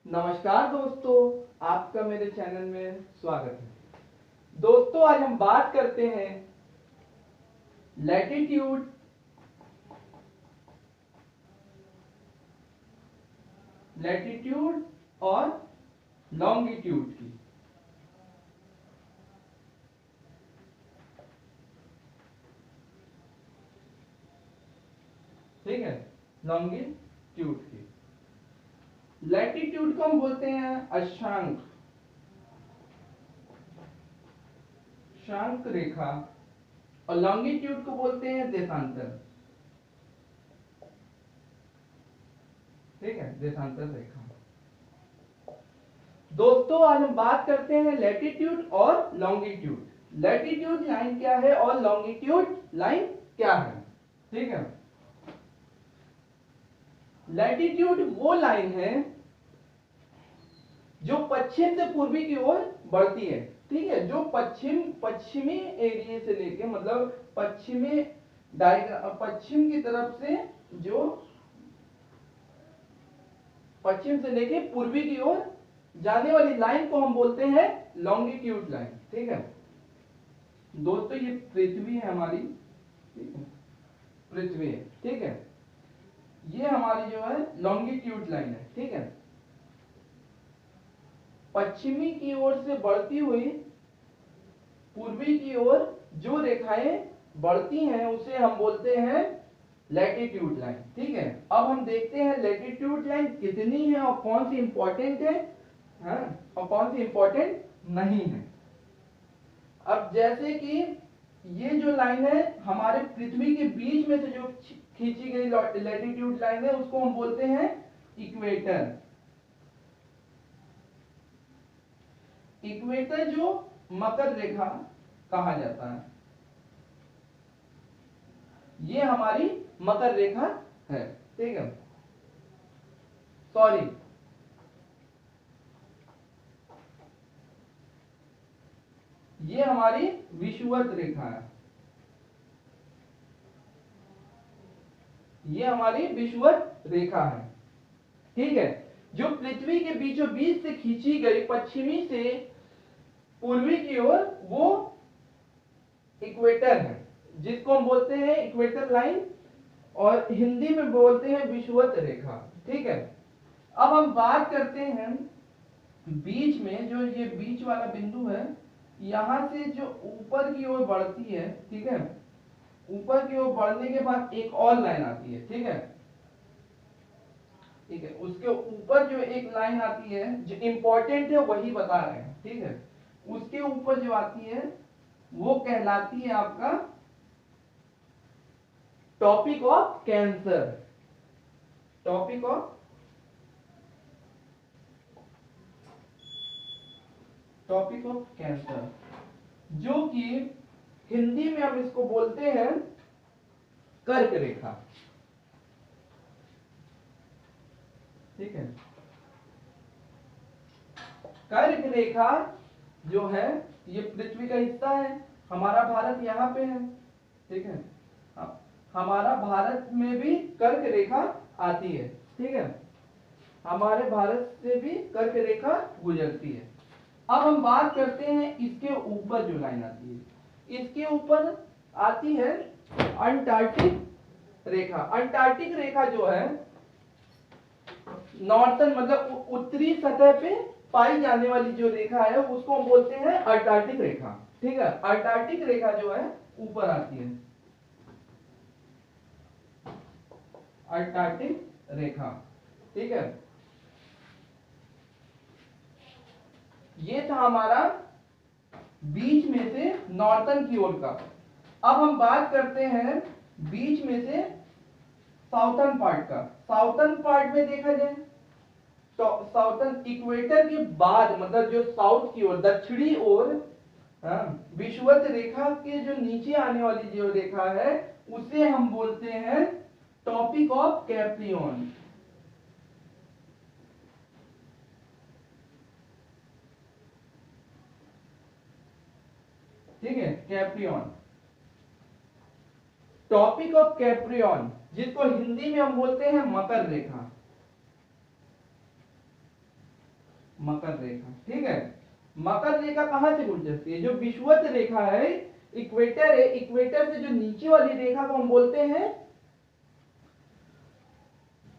नमस्कार दोस्तों, आपका मेरे चैनल में स्वागत है। दोस्तों, आज हम बात करते हैं लैटिट्यूड, और लॉन्गिट्यूड की। ठीक है, लॉन्गिट्यूड की। लैटिट्यूड को हम बोलते हैं अक्षांक रेखा, और लॉन्गिट्यूड को बोलते हैं देशांतर। ठीक है, देशांतर रेखा। दोस्तों, आज हम बात करते हैं लैटिट्यूड और लॉन्गिट्यूड। लैटिट्यूड लाइन क्या है और लॉन्गिट्यूड लाइन क्या है। ठीक है, लैटिट्यूड वो लाइन है जो पश्चिम से पूर्वी की ओर बढ़ती है। ठीक है, जो पश्चिमी एरिया से लेके मतलब पश्चिम की तरफ से जो पश्चिम से लेके पूर्वी की ओर जाने वाली लाइन को हम बोलते हैं लॉन्गिट्यूड लाइन। ठीक है दोस्तों, ये पृथ्वी है हमारी। ठीक है, पृथ्वी है। ठीक है, ये हमारी जो है लॉन्गिट्यूड लाइन है। ठीक है, पश्चिमी की ओर से बढ़ती हुई पूर्वी की ओर जो रेखाएं बढ़ती हैं उसे हम बोलते हैं लैटिट्यूड लाइन। ठीक है, अब हम देखते हैं लैटिट्यूड लाइन कितनी है और कौन सी इंपॉर्टेंट है, और कौन सी इंपॉर्टेंट नहीं है। अब जैसे कि ये जो लाइन है हमारे पृथ्वी के बीच में से जो खींची गई लैटिट्यूड लाइन है उसको हम बोलते हैं इक्वेटर। इक्वेटर जो मकर रेखा कहा जाता है, ये हमारी मकर रेखा है। ठीक है, सॉरी, ये हमारी विषुवत रेखा है। ये हमारी विषुवत रेखा है। ठीक है, जो पृथ्वी के बीचों बीच से खींची गई पश्चिमी से पूर्वी की ओर वो इक्वेटर है, जिसको हम बोलते हैं इक्वेटर लाइन, और हिंदी में बोलते हैं विषुवत रेखा। ठीक है, अब हम बात करते हैं बीच में जो ये बीच वाला बिंदु है, यहां से जो ऊपर की ओर बढ़ती है। ठीक है, ऊपर की ओर बढ़ने के बाद एक और लाइन आती है। ठीक है, उसके ऊपर जो एक लाइन आती है जो इंपॉर्टेंट है वही बता रहे हैं। ठीक है, उसके ऊपर जो आती है वो कहलाती है आपका topic of cancer. Topic of cancer, जो कि हिंदी में हम इसको बोलते हैं कर्क रेखा। ठीक है, कर्क रेखा जो है ये पृथ्वी का हिस्सा है। हमारा भारत यहाँ पे है। ठीक है, हमारा भारत में भी कर्क रेखा आती है। ठीक है, हमारे भारत से भी कर्क रेखा गुजरती है। अब हम बात करते हैं इसके ऊपर जो लाइन आती है, इसके ऊपर आती है अंटार्कटिक रेखा। अंटार्कटिक रेखा जो है नॉर्थन मतलब उत्तरी सतह पे पाई जाने वाली जो रेखा है उसको हम बोलते हैं अंटार्कटिक रेखा। ठीक है, अंटार्कटिक रेखा जो है ऊपर आती है, अंटार्कटिक रेखा। ठीक है, ये था हमारा बीच में से नॉर्थन की ओर का। अब हम बात करते हैं बीच में से साउथर्न पार्ट का। साउथर्न पार्ट में देखा जाए तो साउथर्न इक्वेटर के बाद मतलब जो साउथ की ओर दक्षिणी ओर विषुवत रेखा के जो नीचे आने वाली जो रेखा है उसे हम बोलते हैं टॉपिक ऑफ कैप्रियन। ठीक है, कैप्रियन, टॉपिक ऑफ कैप्रियन, जिसको हिंदी में हम बोलते हैं मकर रेखा। मकर रेखा, ठीक है। मकर रेखा कहां से गुजरती है? जो विषुवत रेखा है, इक्वेटर है, इक्वेटर से जो नीचे वाली रेखा को हम बोलते हैं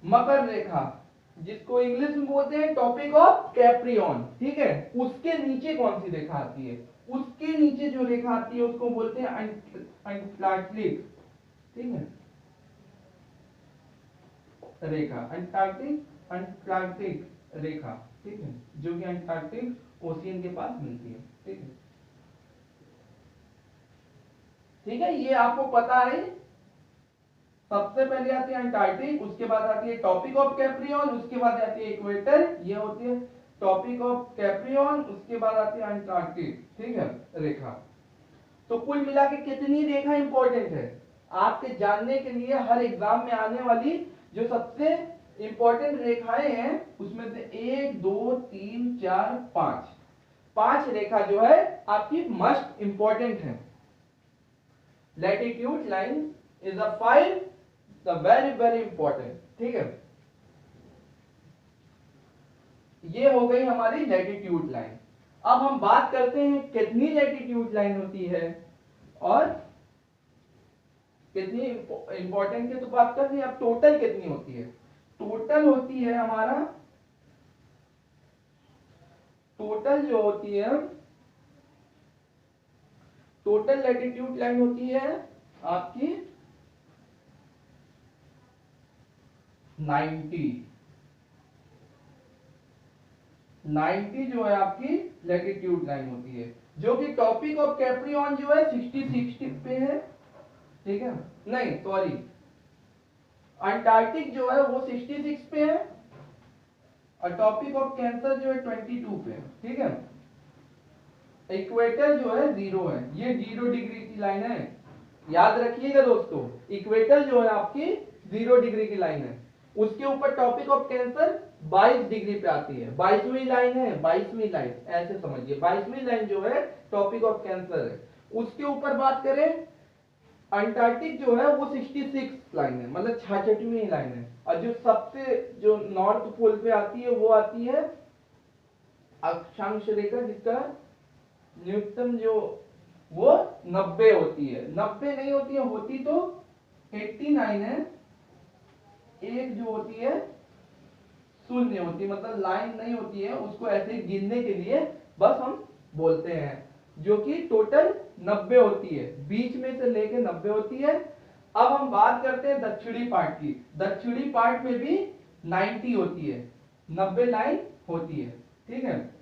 मकर रेखा, जिसको इंग्लिश में बोलते हैं टॉपिक ऑफ कैप्रियन, ठीक है। उसके नीचे कौन सी रेखा आती है? उसके नीचे जो रेखा आती है उसको बोलते हैं अंटार्कटिक, ठीक है, रेखा, अंटार्कटिक रेखा, ठीक है, जो कि अंटार्कटिक ओशियन के पास मिलती है, ठीक है। ठीक है, ये आपको पता है। सबसे पहले आती है अंटार्कटिक, उसके बाद आती है टॉपिक ऑफ कैप्रियन, उसके बाद आती है इक्वेटर, ये होती है टॉपिक ऑफ कैप्रियन, उसके बाद आती है अंटार्कटिक, ठीक है, रेखा। तो कुल मिला के कितनी रेखा इंपॉर्टेंट है आपके जानने के लिए? हर एग्जाम में आने वाली जो सबसे इंपॉर्टेंट रेखाएं हैं उसमें से 1 2 3 4 5 रेखा जो है आपकी मस्ट इंपॉर्टेंट है। Latitude line is a 5 the very very important, ठीक है। ये हो गई हमारी लैटिट्यूड लाइन। अब हम बात करते हैं कितनी लैटिट्यूड लाइन होती है और कितनी इंपॉर्टेंट की तो बात कर रही है, अब टोटल कितनी होती है? टोटल होती है हमारा, टोटल जो होती है, टोटल लैटिट्यूड लाइन होती है आपकी 90 जो है आपकी लैटिट्यूड लाइन होती है, जो कि टॉपिक ऑफ कैप्रियन जो है 60 पे है, ठीक है, नहीं सॉरी, अंटार्कटिक जो है वो 66 पे है और टॉपिक ऑफ कैंसर जो है 22 पे है, ठीक है। इक्वेटर जो है 0 है, ये 0 डिग्री की लाइन है, याद रखिएगा दोस्तों। इक्वेटर जो है आपकी 0 डिग्री की लाइन है, उसके ऊपर टॉपिक ऑफ कैंसर 22 डिग्री पे आती है, 22वीं लाइन है, 22वीं लाइन ऐसे समझिए, 22वीं लाइन जो है टॉपिक ऑफ कैंसर है। उसके ऊपर बात करें अंटार्कटिक जो है वो 66 लाइन है, मतलब 66वीं लाइन है, और जो सबसे जो नॉर्थ पोल पे आती है वो आती है अक्षांश रेखा, जिसका न्यूनतम जो वो 90 होती है, 90 नहीं होती है, होती तो 89 है, एक जो होती है शून्य होती है, मतलब लाइन नहीं होती है, उसको ऐसे गिनने के लिए बस हम बोलते हैं, जो कि टोटल 90 होती है, बीच में से लेके 90 होती है। अब हम बात करते हैं दक्षिणी पार्ट की, दक्षिणी पार्ट में भी 90 होती है, 90 लाइन होती है, ठीक है।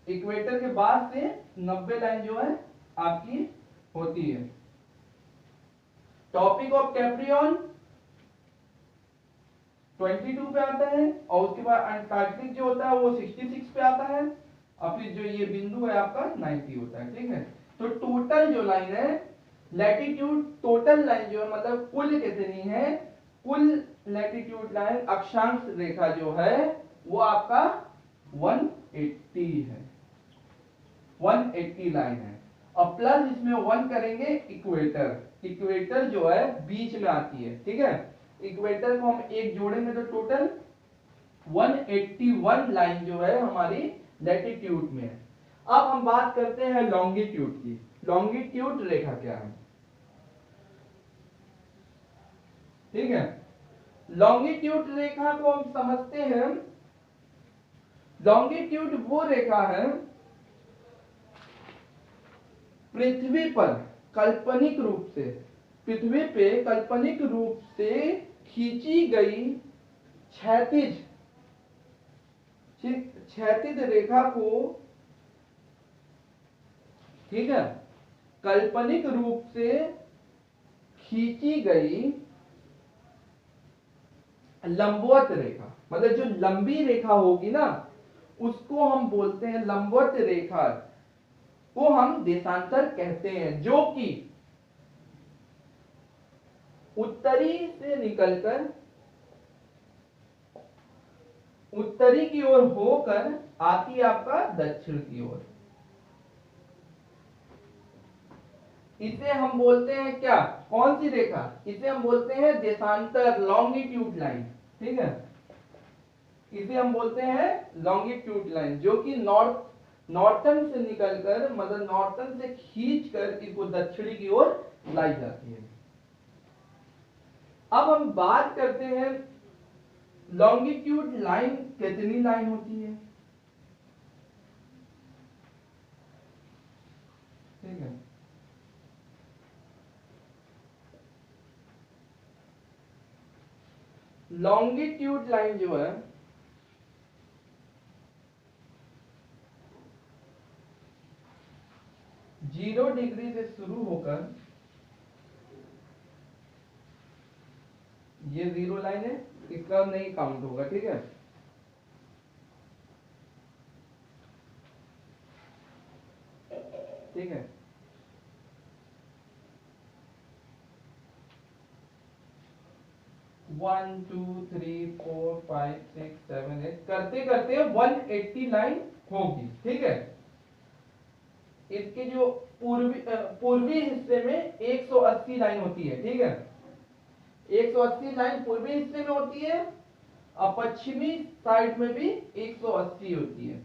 इक्वेटर के बाद से 90 लाइन जो है आपकी होती है। टॉपिक ऑफ कैप्रियन 22 पे आता है और उसके बाद अंटार्कटिक जो होता है वो 66 पे आता है और फिर जो ये बिंदु है आपका 90 होता है, ठीक है। तो टोटल जो लाइन है लैटिट्यूड, टोटल लाइन जो है मतलब कुल कितनी है, कुल लैटिट्यूड लाइन अक्षांश रेखा जो है वो आपका 180 है, 180 लाइन है, और प्लस इसमें 1 करेंगे इक्वेटर, इक्वेटर जो है बीच में आती है, ठीक है। इक्वेटर को हम एक जोड़ेंगे तो टोटल 181 लाइन जो है हमारी लैटिट्यूड में है। अब हम बात करते हैं लॉन्गिट्यूड की। लॉन्गिट्यूड रेखा क्या है, ठीक है। लॉन्गिट्यूड रेखा को हम समझते हैं, लॉन्गिट्यूड वो रेखा है पृथ्वी पर काल्पनिक रूप से, पृथ्वी पे काल्पनिक रूप से खींची गई क्षैतिज, क्षैतिज रेखा को, ठीक है, काल्पनिक रूप से खींची गई लंबवत रेखा, मतलब जो लंबी रेखा होगी ना उसको हम बोलते हैं लंबवत रेखा को हम देशांतर कहते हैं, जो कि उत्तरी से निकलकर उत्तरी की ओर होकर आती है आपका दक्षिण की ओर। इसे हम बोलते हैं क्या, कौन सी रेखा, इसे हम बोलते हैं देशांतर, लॉन्गिट्यूड लाइन, ठीक है। इसे हम बोलते हैं लॉन्गिट्यूड लाइन, जो कि नॉर्थन से निकलकर मतलब नॉर्थन से खींचकर इसको दक्षिणी की ओर लाई जाती है। अब हम बात करते हैं लॉन्गिट्यूड लाइन कितनी लाइन होती है। ठीक है, लॉन्गिट्यूड लाइन जो है 0 डिग्री से शुरू होकर, ये 0 लाइन है, इसका नहीं काउंट होगा। ठीक है, ठीक है, 1 2 3 4 5 6 7 8 करते करते 180 लाइन होगी। ठीक है, इसके जो पूर्वी हिस्से में 180 लाइन होती है। ठीक है, 180 लाइन पूर्वी हिस्से में होती है और पश्चिमी साइड में भी 180 होती है।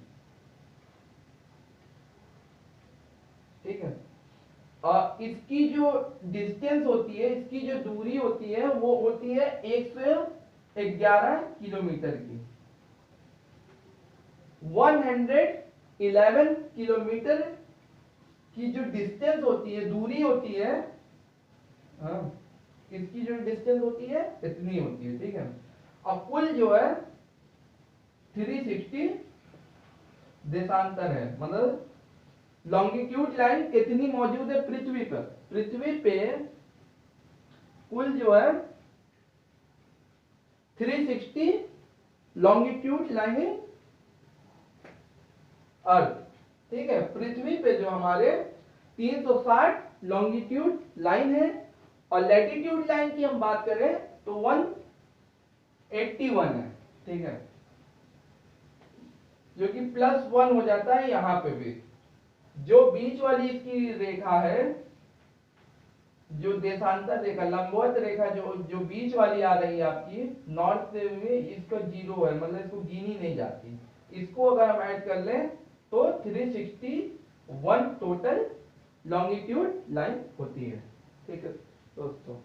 ठीक है, और इसकी जो डिस्टेंस होती है, इसकी जो दूरी होती है वो होती है 111 किलोमीटर की। 111 किलोमीटर की जो डिस्टेंस होती है, दूरी होती है, हाँ, इसकी जो डिस्टेंस होती है इतनी होती है। ठीक है, और कुल जो है 360 देशांतर है, मतलब लॉन्गिट्यूड लाइन कितनी मौजूद है पृथ्वी पर। पृथ्वी पे कुल जो है 360 लॉन्गिट्यूड लाइन अर्थ। ठीक है, पृथ्वी पे जो हमारे 360 लॉन्गिट्यूड लाइन है, और लैटिट्यूड लाइन की हम बात करें तो 181 है। ठीक है, जो कि +1 हो जाता है यहां पे भी। जो बीच वाली इसकी रेखा है, जो देशांतर रेखा, लंबवत रेखा जो बीच वाली आ रही है आपकी नॉर्थ से हुई, इसका 0 है, मतलब इसको गिनी नहीं जाती। इसको अगर हम ऐड कर लें तो 361 टोटल लॉन्गिट्यूड लाइन होती है। ठीक है दोस्तों,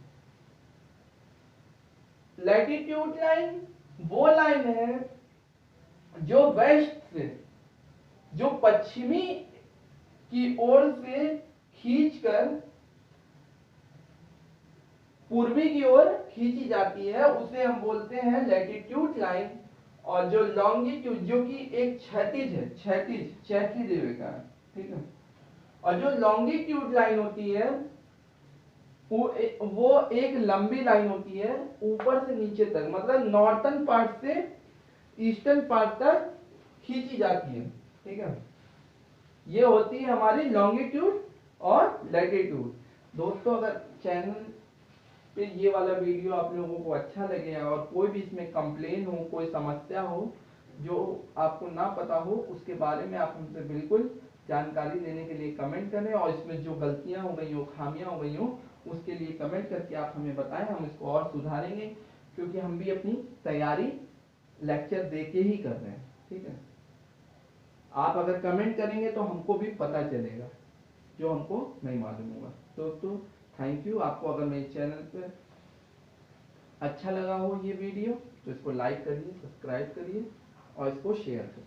लैटिट्यूड लाइन वो लाइन है जो वेस्ट से, जो पश्चिमी की ओर से खींचकर पूर्वी की ओर खींची जाती है, उसे हम बोलते हैं लैटिट्यूड लाइन। और जो लॉन्गिट्यूड, जो कि एक क्षैतिज है, क्षैतिज रेखा है। ठीक है, और जो लॉन्गिट्यूड लाइन होती है वो एक लंबी लाइन होती है ऊपर से नीचे तक, मतलब नॉर्थन पार्ट से ईस्टर्न पार्ट तक खींची जाती है। ठीक है, ये होती है हमारी लॉन्गिट्यूड और लैटिट्यूड। दोस्तों, अगर चैनल पे ये वाला वीडियो आप लोगों को अच्छा लगे और कोई भी इसमें कंप्लेन हो, कोई समस्या हो जो आपको ना पता हो, उसके बारे में आप हमसे बिल्कुल जानकारी लेने के लिए कमेंट करें, और इसमें जो गलतियां हो गई हो, खामियां हो गई हो, उसके लिए कमेंट करके आप हमें बताएं, हम इसको और सुधारेंगे, क्योंकि हम भी अपनी तैयारी लेक्चर दे के ही कर रहे हैं। ठीक है, आप अगर कमेंट करेंगे तो हमको भी पता चलेगा जो हमको नहीं मालूम होगा। दोस्तों, थैंक यू। आपको अगर मेरे चैनल पर अच्छा लगा हो ये वीडियो तो इसको लाइक करिए, सब्सक्राइब करिए और इसको शेयर करिए।